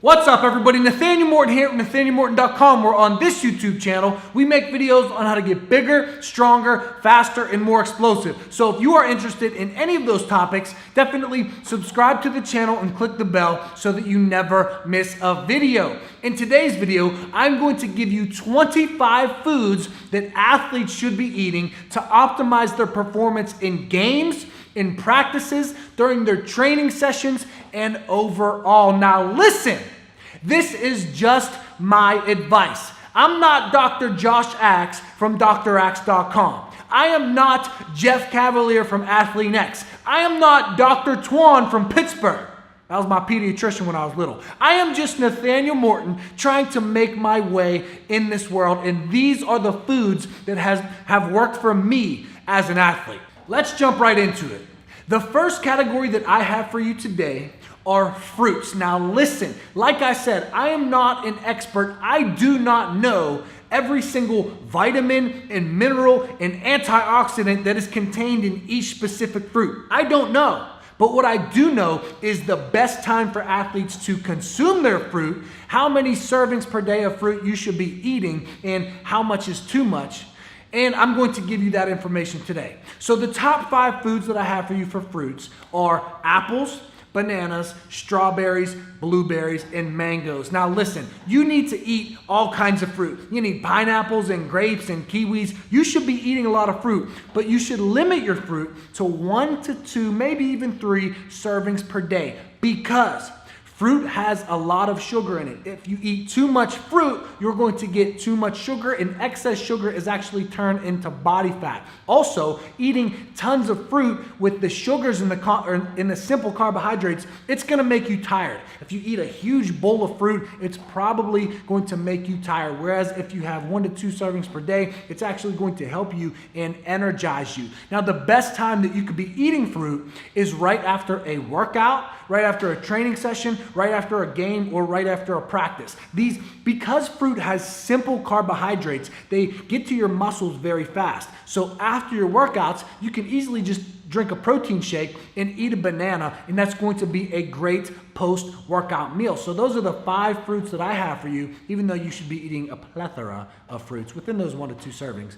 What's up everybody, Nathanael Morton here at NathanaelMorton.com, where on this YouTube channel, we make videos on how to get bigger, stronger, faster, and more explosive. So if you are interested in any of those topics, definitely subscribe to the channel and click the bell so that you never miss a video. In today's video, I'm going to give you 25 foods that athletes should be eating to optimize their performance in games, in practices, during their training sessions, and overall. Now listen, this is just my advice. I'm not Dr. Josh Axe from draxe.com. I am not Jeff Cavalier from Athlete X. I am not Dr. Twan from Pittsburgh. That was my pediatrician when I was little. I am just Nathanael Morton trying to make my way in this world, and these are the foods that have worked for me as an athlete. Let's jump right into it. The first category that I have for you today are fruits. Now listen, like I said, I am not an expert. I do not know every single vitamin and mineral and antioxidant that is contained in each specific fruit. I don't know. But what I do know is the best time for athletes to consume their fruit, how many servings per day of fruit you should be eating, and how much is too much. And I'm going to give you that information today. So the top 5 foods that I have for you for fruits are apples, bananas, strawberries, blueberries, and mangoes. Now listen, you need to eat all kinds of fruit. You need pineapples and grapes and kiwis. You should be eating a lot of fruit, but you should limit your fruit to 1 to 2, maybe even 3 servings per day, because fruit has a lot of sugar in it. If you eat too much fruit, you're going to get too much sugar, and excess sugar is actually turned into body fat. Also, eating tons of fruit with the sugars in the simple carbohydrates, it's going to make you tired. If you eat a huge bowl of fruit, it's probably going to make you tired. Whereas if you have 1 to 2 servings per day, it's actually going to help you and energize you. Now, the best time that you could be eating fruit is right after a workout, right after a training session, right after a game, or right after a practice. Because fruit has simple carbohydrates, they get to your muscles very fast. So after your workouts, you can easily just drink a protein shake and eat a banana, and that's going to be a great post-workout meal. So those are the 5 fruits that I have for you, even though you should be eating a plethora of fruits within those 1 to 2 servings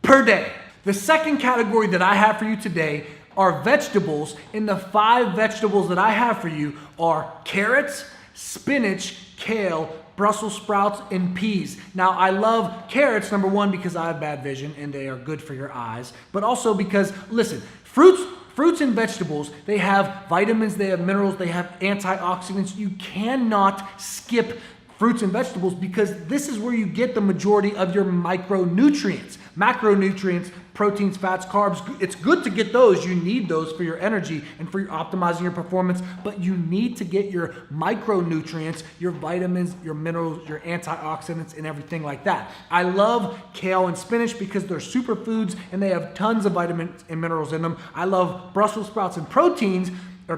per day. The second category that I have for you today are vegetables, and the 5 vegetables that I have for you are carrots, spinach, kale, Brussels sprouts, and peas. Now, I love carrots, number 1, because I have bad vision and they are good for your eyes, but also because, listen, fruits and vegetables, they have vitamins, they have minerals, they have antioxidants. You cannot skip fruits and vegetables because this is where you get the majority of your micronutrients. Macronutrients, proteins, fats, carbs, it's good to get those. You need those for your energy and for your optimizing your performance, but you need to get your micronutrients, your vitamins, your minerals, your antioxidants, and everything like that. I love kale and spinach because they're superfoods and they have tons of vitamins and minerals in them. I love Brussels sprouts and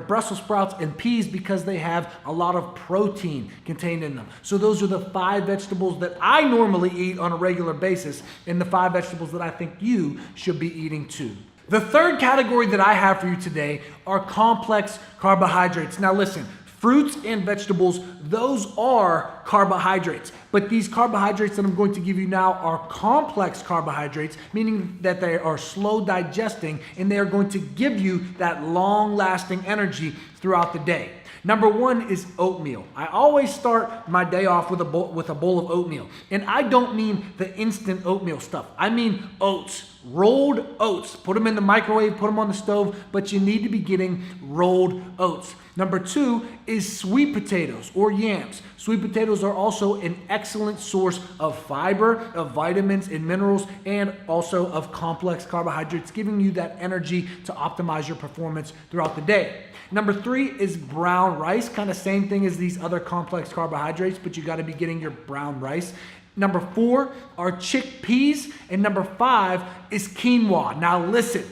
Brussels sprouts and peas because they have a lot of protein contained in them. So those are the 5 vegetables that I normally eat on a regular basis, and the 5 vegetables that I think you should be eating too. The third category that I have for you today are complex carbohydrates. Now listen, fruits and vegetables, those are carbohydrates. But these carbohydrates that I'm going to give you now are complex carbohydrates, meaning that they are slow digesting and they are going to give you that long-lasting energy throughout the day. Number 1 is oatmeal. I always start my day off with a bowl of oatmeal. And I don't mean the instant oatmeal stuff. I mean oats, rolled oats. Put them in the microwave, put them on the stove, but you need to be getting rolled oats. Number 2 is sweet potatoes or yams. Sweet potatoes are also an excellent source of fiber, of vitamins and minerals, and also of complex carbohydrates, giving you that energy to optimize your performance throughout the day. Number 3 is brown rice, kind of same thing as these other complex carbohydrates, but you got to be getting your brown rice. Number 4 are chickpeas, and number 5 is quinoa. Now listen,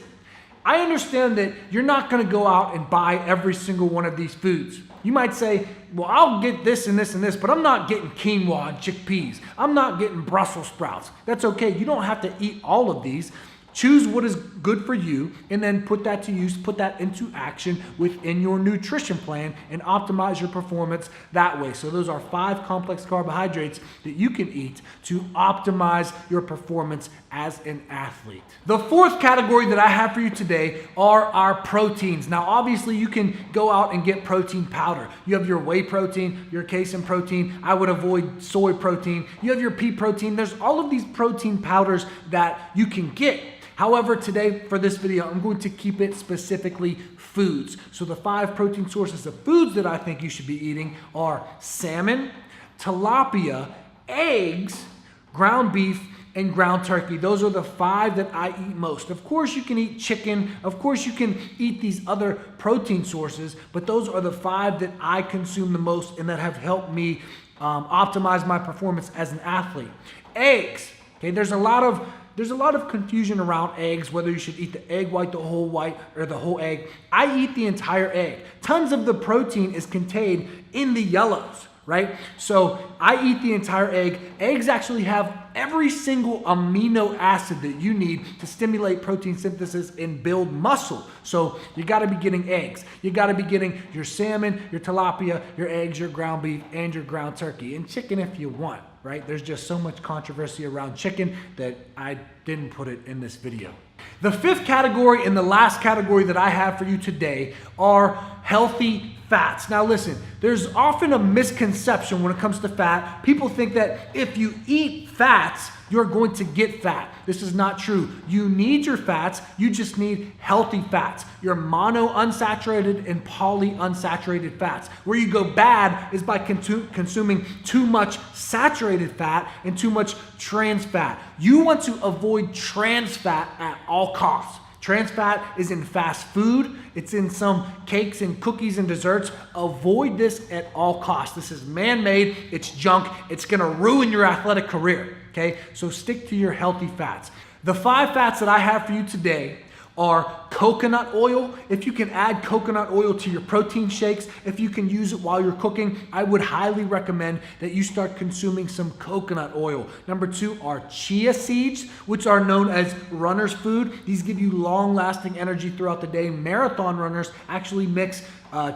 I understand that you're not going to go out and buy every single one of these foods. You might say, well, I'll get this and this and this, but I'm not getting quinoa and chickpeas. I'm not getting Brussels sprouts. That's okay. You don't have to eat all of these. Choose what is good for you and then put that to use, put that into action within your nutrition plan and optimize your performance that way. So those are 5 complex carbohydrates that you can eat to optimize your performance as an athlete. The 4th category that I have for you today are our proteins. Now, obviously you can go out and get protein powder. You have your whey protein, your casein protein. I would avoid soy protein. You have your pea protein. There's all of these protein powders that you can get. However, today for this video, I'm going to keep it specifically foods. So the 5 protein sources of foods that I think you should be eating are salmon, tilapia, eggs, ground beef, and ground turkey. Those are the 5 that I eat most. Of course, you can eat chicken. Of course, you can eat these other protein sources, but those are the 5 that I consume the most and that have helped me optimize my performance as an athlete. Eggs. Okay, there's a lot of confusion around eggs, whether you should eat the egg white, the whole white, or the whole egg. I eat the entire egg. Tons of the protein is contained in the yellows, right? So I eat the entire egg. Eggs actually have every single amino acid that you need to stimulate protein synthesis and build muscle. So you gotta be getting eggs. You gotta be getting your salmon, your tilapia, your eggs, your ground beef, and your ground turkey. And chicken if you want, right? There's just so much controversy around chicken that I didn't put it in this video. The 5th category and the last category that I have for you today are healthy fats. Now listen, there's often a misconception when it comes to fat. People think that if you eat fats, you're going to get fat. This is not true. You need your fats, you just need healthy fats. Your monounsaturated and polyunsaturated fats. Where you go bad is by consuming too much saturated fat and too much trans fat. You want to avoid trans fat at all costs. Trans fat is in fast food. It's in some cakes and cookies and desserts. Avoid this at all costs. This is man-made. It's junk. It's going to ruin your athletic career. Okay? So stick to your healthy fats. The 5 fats that I have for you today are coconut oil. If you can add coconut oil to your protein shakes, if you can use it while you're cooking, I would highly recommend that you start consuming some coconut oil. Number 2 are chia seeds, which are known as runner's food. These give you long-lasting energy throughout the day. Marathon runners actually mix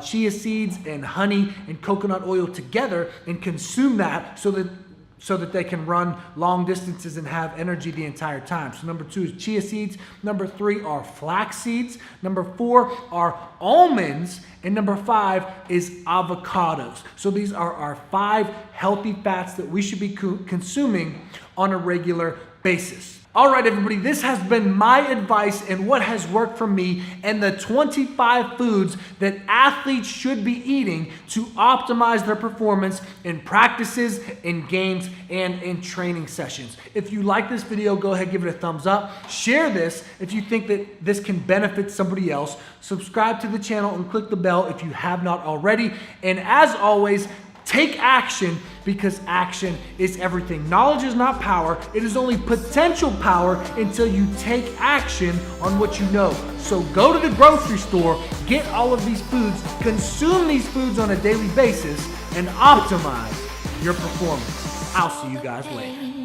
chia seeds and honey and coconut oil together and consume that so that they can run long distances and have energy the entire time. So number 2 is chia seeds. Number 3 are flax seeds. Number 4 are almonds. And number 5 is avocados. So these are our 5 healthy fats that we should be consuming on a regular basis. All right, everybody, this has been my advice and what has worked for me and the 25 foods that athletes should be eating to optimize their performance in practices, in games, and in training sessions. If you like this video, go ahead, give it a thumbs up. Share this if you think that this can benefit somebody else. Subscribe to the channel and click the bell if you have not already. And as always, take action, because action is everything. Knowledge is not power. It is only potential power until you take action on what you know. So go to the grocery store, get all of these foods, consume these foods on a daily basis, and optimize your performance. I'll see you guys later.